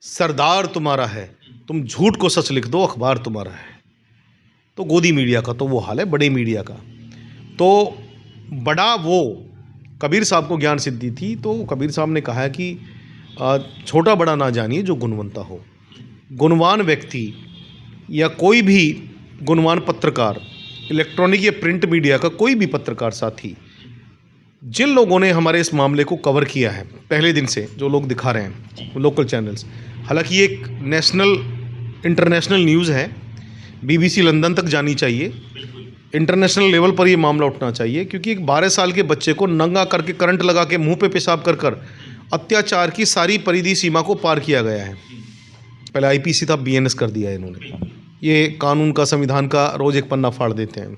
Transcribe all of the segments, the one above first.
सरदार तुम्हारा है, तुम झूठ को सच लिख दो, अखबार तुम्हारा है। तो गोदी मीडिया का तो वो हाल है, बड़े मीडिया का। तो बड़ा वो कबीर साहब को ज्ञान सिद्धि थी, तो कबीर साहब ने कहा है कि छोटा बड़ा ना जानिए जो गुणवंता हो। गुणवान व्यक्ति या कोई भी गुणवान पत्रकार, इलेक्ट्रॉनिक या प्रिंट मीडिया का कोई भी पत्रकार साथी, जिन लोगों ने हमारे इस मामले को कवर किया है पहले दिन से, जो लोग दिखा रहे हैं लोकल चैनल्स, हालांकि ये एक नेशनल इंटरनेशनल न्यूज़ है, BBC लंदन तक जानी चाहिए, इंटरनेशनल लेवल पर ये मामला उठना चाहिए, क्योंकि एक 12 साल के बच्चे को नंगा करके करंट लगा के मुंह पे पेशाब कर कर अत्याचार की सारी परिधि सीमा को पार किया गया है। पहले IPC था, BNS कर दिया है इन्होंने। ये कानून का, संविधान का रोज़ एक पन्ना फाड़ देते हैं।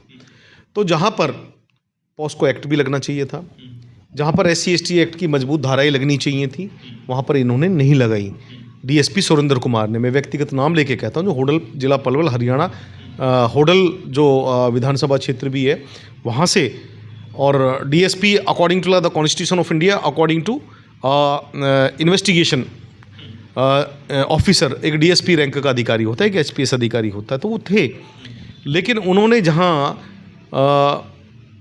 तो जहाँ पर पॉस्को एक्ट भी लगना चाहिए था, जहाँ पर SC/ST एक्ट की मजबूत धाराएं लगनी चाहिए थी, वहाँ पर इन्होंने नहीं लगाई। DSP सुरेंद्र कुमार ने, मैं व्यक्तिगत नाम लेके कहता हूँ, जो होडल जिला पलवल हरियाणा, होडल जो विधानसभा क्षेत्र भी है वहाँ से, और DSP according to the constitution of India, according to investigation officer, एक DSP रैंक का अधिकारी होता है, एक HPS अधिकारी होता है, तो वो थे। लेकिन उन्होंने जहाँ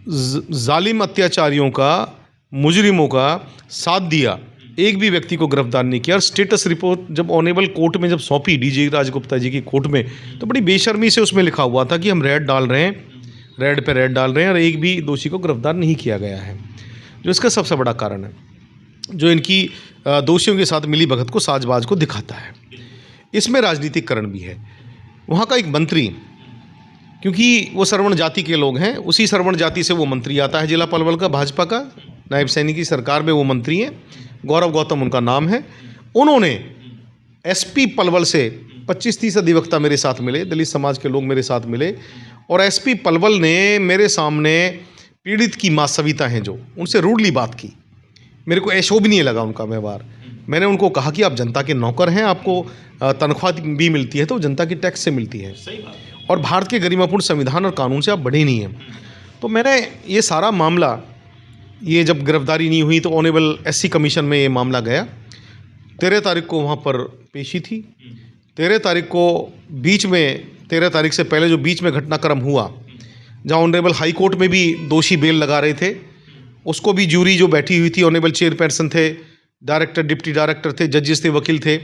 जालिम अत्याचारियों का, मुजरिमों का साथ दिया, एक भी व्यक्ति को गिरफ्तार नहीं किया। और स्टेटस रिपोर्ट जब ऑनेबल कोर्ट में जब सौंपी DG राजगुप्ता जी की कोर्ट में, तो बड़ी बेशर्मी से उसमें लिखा हुआ था कि हम रेड डाल रहे हैं, रेड पे रेड डाल रहे हैं, और एक भी दोषी को गिरफ्तार नहीं किया गया है, जो इसका सबसे बड़ा कारण है, जो इनकी दोषियों के साथ मिली भगत को, साजबाज को दिखाता है। इसमें राजनीतिकरण भी है। वहाँ का एक मंत्री, क्योंकि वो सरवण जाति के लोग हैं, उसी सरवण जाति से वो मंत्री आता है जिला पलवल का, भाजपा का, नायब सैनिक की सरकार में वो मंत्री हैं, गौरव गौतम उनका नाम है। उन्होंने SP पलवल से 25-30 अधिवक्ता मेरे साथ मिले, दलित समाज के लोग मेरे साथ मिले, और SP पलवल ने मेरे सामने पीड़ित की माँ सविता हैं जो, उनसे रूडली बात की। मेरे को अशोभनीय लगा उनका व्यवहार। मैंने उनको कहा कि आप जनता के नौकर हैं, आपको तनख्वाह भी मिलती है तो जनता की टैक्स से मिलती है, और भारत के गरिमापूर्ण संविधान और कानून से आप बड़े नहीं हैं। तो मैंने ये सारा मामला, ये जब गिरफ्तारी नहीं हुई तो ऑनेबल SC कमीशन में ये मामला गया। 13 तारीख को वहाँ पर पेशी थी। 13 तारीख को बीच में, 13 तारीख से पहले जो बीच में घटनाक्रम हुआ, जहाँ ऑनरेबल हाई कोर्ट में भी दोषी बेल लगा रहे थे, उसको भी ज्यूरी जो बैठी हुई थी, ऑनेबल चेयरपर्सन थे, डायरेक्टर, डिप्टी डायरेक्टर थे, जजेस थे, वकील थे,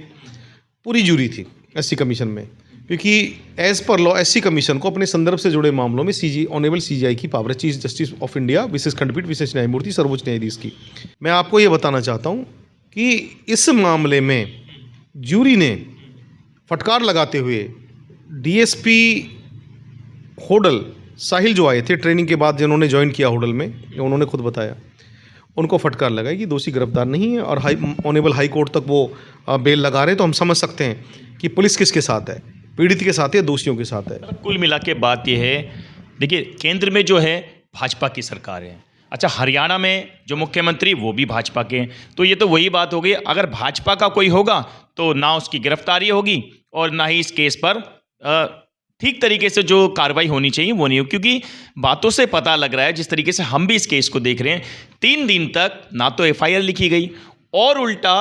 पूरी ज्यूरी थी SC कमीशन में। क्योंकि as per law SC commission को अपने संदर्भ से जुड़े मामलों में ऑनेबल CJI की पावर है, चीफ जस्टिस ऑफ इंडिया, विशेष खंडपीठ, विशेष न्यायमूर्ति, सर्वोच्च न्यायाधीश की। मैं आपको ये बताना चाहता हूँ कि इस मामले में ज्यूरी ने फटकार लगाते हुए DSP होडल साहिल जो आए थे ट्रेनिंग के बाद, जिन्होंने ज्वाइन किया होडल में, उन्होंने खुद बताया, उनको फटकार लगाई कि दोषी गिरफ्तार नहीं है, और ऑनेबल हाई कोर्ट तक वो बेल लगा रहे। तो हम समझ सकते हैं कि पुलिस किसके साथ है, पीड़ित के साथ है, दोषियों के साथ है। कुल मिला के बात यह है, देखिए केंद्र में जो है भाजपा की सरकार है, अच्छा हरियाणा में जो मुख्यमंत्री वो भी भाजपा के हैं, तो ये तो वही बात हो गई, अगर भाजपा का कोई होगा तो ना उसकी गिरफ्तारी होगी और ना ही इस केस पर ठीक तरीके से जो कार्रवाई होनी चाहिए वो नहीं हो। क्योंकि बातों से पता लग रहा है, जिस तरीके से हम भी इस केस को देख रहे हैं, 3 दिन तक ना तो FIR लिखी गई, और उल्टा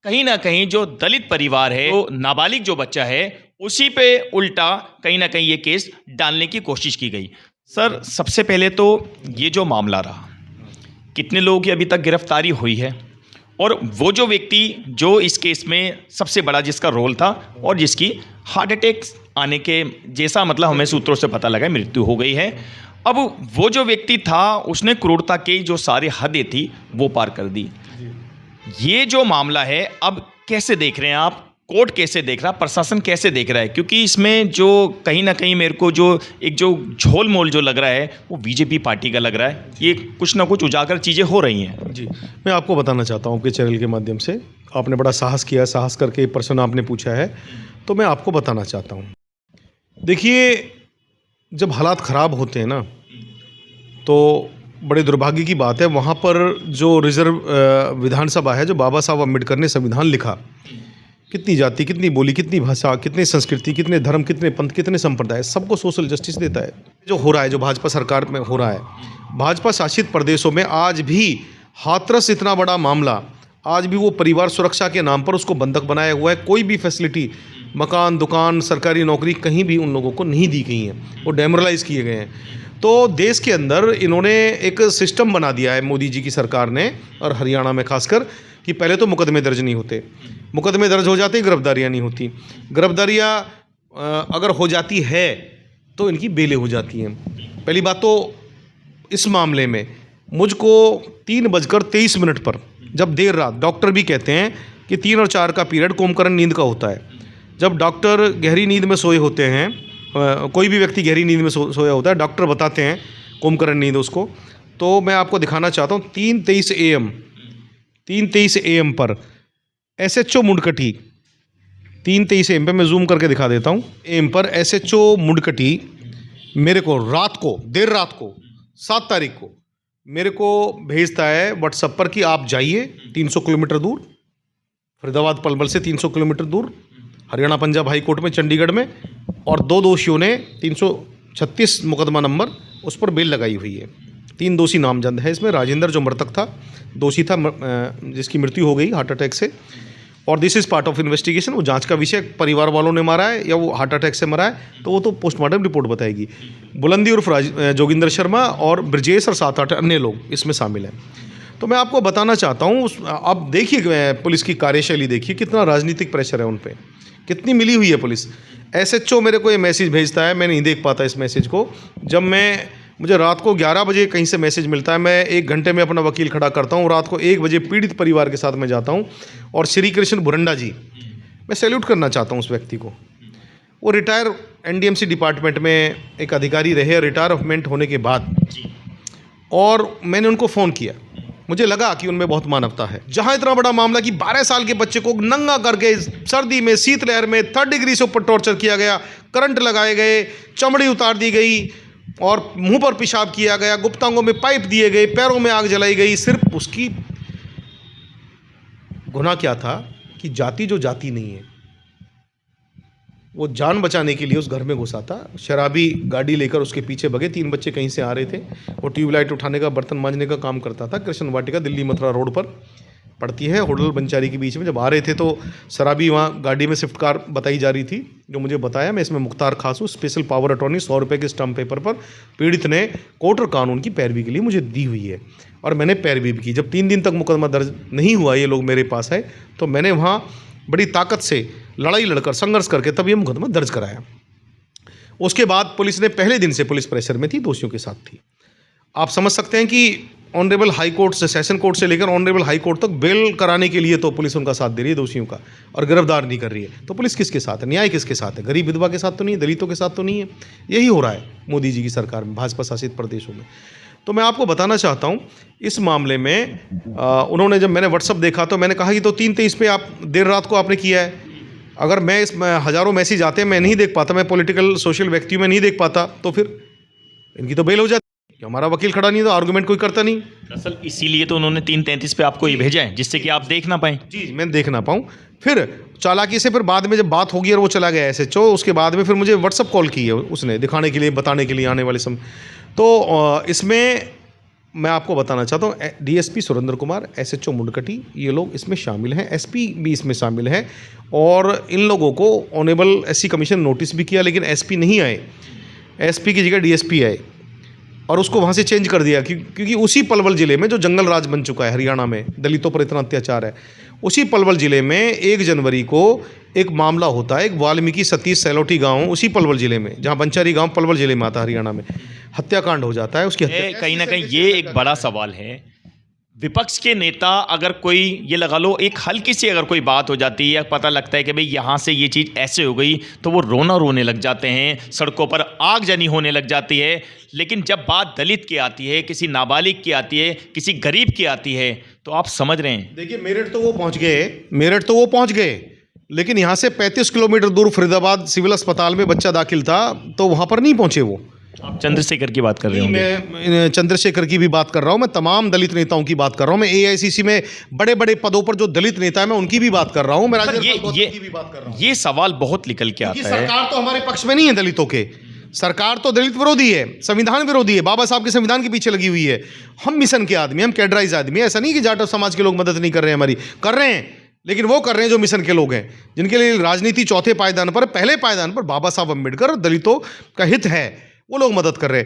कहीं ना कहीं जो दलित परिवार है, वो नाबालिग जो बच्चा है, उसी पे उल्टा कहीं ना कहीं ये केस डालने की कोशिश की गई। सर सबसे पहले तो ये जो मामला रहा, कितने लोगों की अभी तक गिरफ्तारी हुई है, और वो जो व्यक्ति जो इस केस में सबसे बड़ा जिसका रोल था, और जिसकी हार्ट अटैक आने के जैसा, मतलब हमें सूत्रों से पता लगा, मृत्यु हो गई है। अब वो जो व्यक्ति था, उसने क्रूरता की जो सारी हदें थी वो पार कर दी। ये जो मामला है, अब कैसे देख रहे हैं आप, कोर्ट कैसे देख रहा है, प्रशासन कैसे देख रहा है? क्योंकि इसमें जो कहीं ना कहीं मेरे को जो एक जो झोल मोल जो लग रहा है, वो BJP पार्टी का लग रहा है। ये कुछ ना कुछ उजागर चीज़ें हो रही हैं। जी, मैं आपको बताना चाहता हूँ आपके चैनल के माध्यम से, आपने बड़ा साहस किया, साहस करके प्रश्न आपने पूछा है, तो मैं आपको बताना चाहता हूँ। देखिए, जब हालात ख़राब होते हैं ना, तो बड़े दुर्भाग्य की बात है, वहाँ पर जो रिजर्व विधानसभा है, जो बाबा साहब अम्बेडकर ने संविधान लिखा, कितनी जाति, कितनी बोली, कितनी भाषा, कितनी संस्कृति, कितने धर्म, कितने पंथ, कितने संप्रदाय, सबको सोशल जस्टिस देता है। जो हो रहा है, जो भाजपा सरकार में हो रहा है, भाजपा शासित प्रदेशों में आज भी हाथरस इतना बड़ा मामला आज भी वो परिवार सुरक्षा के नाम पर उसको बंधक बनाया हुआ है। कोई भी फैसिलिटी, मकान, दुकान, सरकारी नौकरी कहीं भी उन लोगों को नहीं दी गई है, वो डेमोरलाइज किए गए हैं। तो देश के अंदर इन्होंने एक सिस्टम बना दिया है मोदी जी की सरकार ने, और हरियाणा में खासकर, कि पहले तो मुकदमे दर्ज नहीं होते, मुकदमे दर्ज हो जाते, गिरफ्तारियाँ नहीं होती, गिरफ्तारियाँ अगर हो जाती है तो इनकी बेलें हो जाती हैं। पहली बात तो इस मामले में मुझको 3:23 पर, जब देर रात, डॉक्टर भी कहते हैं कि 3 और 4 का पीरियड कुंभकर्ण नींद का होता है, जब डॉक्टर गहरी नींद में सोए होते हैं, कोई भी व्यक्ति गहरी नींद में सोया होता है, डॉक्टर बताते हैं कुंभकर्ण नींद उसको। तो मैं आपको दिखाना चाहता हूँ 3:23 AM पर SHO मुंडकटी, 3:23 AM पे मैं जूम करके दिखा देता हूँ। AM पर SHO मुंडकटी मेरे को रात को, देर रात को, 7 तारीख को मेरे को भेजता है व्हाट्सएप पर कि आप जाइए 300 किलोमीटर दूर, फरीदाबाद पलवल से 300 किलोमीटर दूर, हरियाणा पंजाब हाई कोर्ट में चंडीगढ़ में, और 2 दोषियों ने 336 मुकदमा नंबर उस पर बेल लगाई हुई है। 3 दोषी नामजद है इसमें। राजेंद्र जो मृतक था, दोषी था, जिसकी मृत्यु हो गई हार्ट अटैक से, और this is part of investigation. वो जांच का विषय, परिवार वालों ने मारा है या वो हार्ट अटैक से मरा है तो वो तो पोस्टमार्टम रिपोर्ट बताएगी। बुलंदी उर्फ जोगिंदर शर्मा और ब्रजेश और 7-8 अन्य लोग इसमें शामिल हैं। तो मैं आपको बताना चाहता हूँ, अब देखिए पुलिस की कार्यशैली देखिए, कितना राजनीतिक प्रेशर है उन पर, कितनी मिली हुई है पुलिस। SHO मेरे को ये मैसेज भेजता है, मैं नहीं देख पाता इस मैसेज को। जब मुझे रात को 11 बजे कहीं से मैसेज मिलता है, मैं 1 घंटे में अपना वकील खड़ा करता हूँ, रात को 1 बजे पीड़ित परिवार के साथ मैं जाता हूँ। और श्री कृष्ण बुरंडा जी, मैं सैल्यूट करना चाहता हूँ उस व्यक्ति को। वो रिटायर NDMC डिपार्टमेंट में एक अधिकारी रहे, रिटायरमेंट होने के बाद, और मैंने उनको फ़ोन किया, मुझे लगा कि उनमें बहुत मानवता है। जहाँ इतना बड़ा मामला कि 12 साल के बच्चे को नंगा करके सर्दी में, शीतलहर में 3rd डिग्री से ऊपर टॉर्चर किया गया, करंट लगाए गए, चमड़ी उतार दी गई और मुंह पर पेशाब किया गया, गुप्तांगों में पाइप दिए गए, पैरों में आग जलाई गई। सिर्फ उसकी गुनाह क्या था कि जाति जो जाति नहीं है, वो जान बचाने के लिए उस घर में घुसा था। शराबी गाड़ी लेकर उसके पीछे भगे। 3 बच्चे कहीं से आ रहे थे, वो ट्यूबलाइट उठाने का, बर्तन मांजने का काम करता था। कृष्ण वाटिका दिल्ली मथुरा रोड पर पड़ती है, होटल बंचारी के बीच में। जब आ रहे थे तो शराबी वहाँ गाड़ी में स्विफ्ट कार बताई जा रही थी, जो मुझे बताया। मैं इसमें मुख्तार खास हूँ, स्पेशल पावर अटॉर्नी 100 रुपये के स्टम्प पेपर पर पीड़ित ने कोर्ट और कानून की पैरवी के लिए मुझे दी हुई है, और मैंने पैरवी भी की। जब 3 दिन तक मुकदमा दर्ज नहीं हुआ, ये लोग मेरे पास आए, तो मैंने वहाँ बड़ी ताकत से लड़ाई लड़कर, संघर्ष करके तब ये मुकदमा दर्ज कराया। उसके बाद पुलिस ने पहले दिन से पुलिस प्रेशर में थी, दोषियों के साथ थी। आप समझ सकते हैं कि ऑनरेबल हाई कोर्ट से, सेशन कोर्ट से लेकर ऑनरेबल हाई कोर्ट तक बेल कराने के लिए तो पुलिस उनका साथ दे रही है दोषियों का, और गिरफ्तार नहीं कर रही है। तो पुलिस किसके साथ है, न्याय किसके साथ है? गरीब विधवा के साथ तो नहीं है, दलितों के साथ तो नहीं है। यही हो रहा है मोदी जी की सरकार में, भाजपा शासित प्रदेशों में। तो मैं आपको बताना चाहता हूँ इस मामले में उन्होंने, जब मैंने व्हाट्सअप देखा तो मैंने कहा कि तो 3:23 पे आप देर रात को आपने किया है। अगर मैं हज़ारों मैसेज आते हैं, मैं नहीं देख पाता, मैं पॉलिटिकल सोशल व्यक्ति में नहीं देख पाता, तो फिर इनकी तो बेल हो जाती। हमारा वकील खड़ा नहीं, तो आर्गूमेंट कोई करता नहीं। दरअसल इसीलिए तो उन्होंने 3:33 पे आपको ये भेजा है, जिससे कि आप देख ना पाएँ। जी, मैं देख ना पाऊँ। फिर चालाकी से फिर बाद में जब बात होगी और वो चला गया SHO, उसके बाद में फिर मुझे व्हाट्सअप कॉल की है उसने, दिखाने के लिए, बताने के लिए आने वाले समय। तो इसमें मैं आपको बताना चाहता हूँ, DSP सुरेंद्र कुमार, SHO मुंडकटी, ये लोग इसमें शामिल हैं, SP भी इसमें शामिल हैं, और इन लोगों को ऑनरेबल SC कमीशन नोटिस भी किया, लेकिन SP नहीं आए, SP की जगह DSP आए, और उसको वहाँ से चेंज कर दिया, क्योंकि उसी पलवल ज़िले में जो जंगल राज बन चुका है हरियाणा में, दलितों पर इतना अत्याचार है, उसी पलवल ज़िले में 1 जनवरी को एक मामला होता है, एक वाल्मीकि सतीश सैलोटी गांव, उसी पलवल ज़िले में, जहां बंचारी गांव पलवल ज़िले में आता है, हरियाणा में, हत्याकांड हो जाता है। उसकी कहीं ना कहीं ये एक बड़ा सवाल है। विपक्ष के नेता, अगर कोई, ये लगा लो, एक हल्की सी अगर कोई बात हो जाती है या पता लगता है कि भाई यहाँ से ये चीज़ ऐसे हो गई, तो वो रोने लग जाते हैं, सड़कों पर आगजनी होने लग जाती है। लेकिन जब बात दलित की आती है, किसी नाबालिग की आती है, किसी गरीब की आती है, तो आप समझ रहे हैं। देखिए, मेरठ तो वो पहुँच गए, लेकिन यहाँ से 35 किलोमीटर दूर फरीदाबाद सिविल अस्पताल में बच्चा दाखिल था, तो वहाँ पर नहीं पहुँचे वो। आप चंद्रशेखर की बात कर रहे होंगे। मैं चंद्रशेखर की भी बात कर रहा हूँ, मैं तमाम दलित नेताओं की बात कर रहा हूँ, मैं AICC में बड़े बड़े पदों पर जो दलित नेता है, मैं उनकी भी बात कर रहा हूँ, मैं राजेंद्र की भी बात कर रहा हूँ। ये सवाल बहुत निकल के आता है। सरकार तो हमारे पक्ष में नहीं है दलितों के, सरकार तो दलित विरोधी है, संविधान विरोधी है, बाबा साहब के संविधान के पीछे लगी हुई है। हम मिशन के आदमी, हम कैडराइज आदमी, ऐसा नहीं कि जाट समाज के लोग मदद नहीं कर रहे हैं हमारी, कर रहे हैं, लेकिन वो कर रहे हैं जो मिशन के लोग हैं, जिनके लिए राजनीति चौथे पायदान पर, पहले पायदान पर बाबा साहब अम्बेडकर, दलितों का हित है, वो लोग मदद कर रहे हैं।